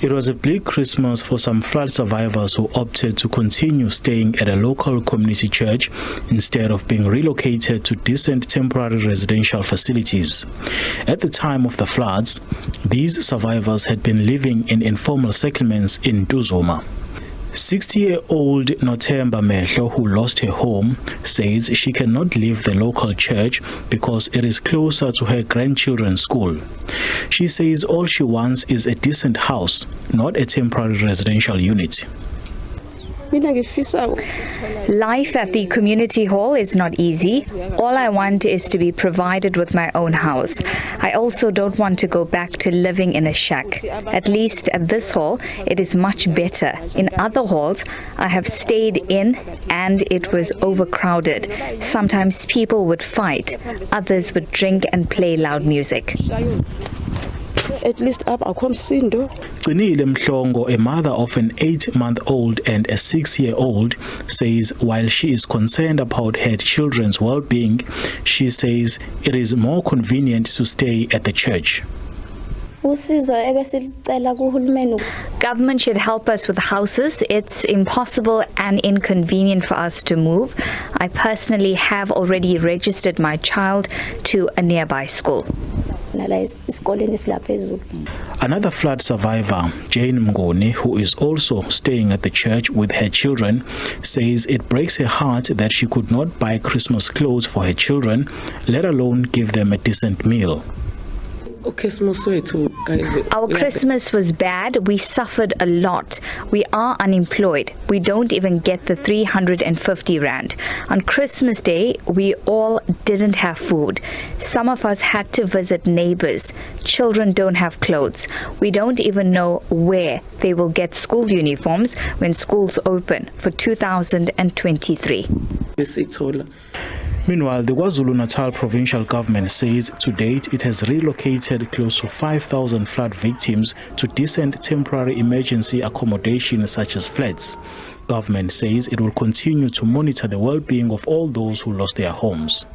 It was a bleak Christmas for some flood survivors who opted to continue staying at a local community church instead of being relocated to decent temporary residential facilities. At the time of the floods, these survivors had been living in informal settlements in Ntuzuma. 60-year-old Nothemba Mehlo, who lost her home, says she cannot leave the local church because it is closer to her grandchildren's school. She says all she wants is a decent house, not a temporary residential unit. Life at the community hall is not easy. All I want is to be provided with my own house. I also don't want to go back to living in a shack. At least at this hall, it is much better. In other halls, I have stayed in and it was overcrowded. Sometimes people would fight. Others would drink and play loud music. At least Cinile Mhlongo, a mother of an 8-month-old and a 6-year-old, says while she is concerned about her children's well-being, she says it is more convenient to stay at the church. Government should help us with houses. It's impossible and inconvenient for us to move. I personally have already registered my child to a nearby school. Another flood survivor, Jane Mngoni, who is also staying at the church with her children, says it breaks her heart that she could not buy Christmas clothes for her children, let alone give them a decent meal. Our Christmas was bad. We suffered a lot. We are unemployed. We don't even get the 350 rand. On Christmas Day, we all didn't have food. Some of us had to visit neighbors. Children don't have clothes. We don't even know where they will get school uniforms when schools open for 2023. Meanwhile, the KwaZulu-Natal provincial government says to date it has relocated close to 5,000 flood victims to decent temporary emergency accommodations such as flats. Government says it will continue to monitor the well-being of all those who lost their homes.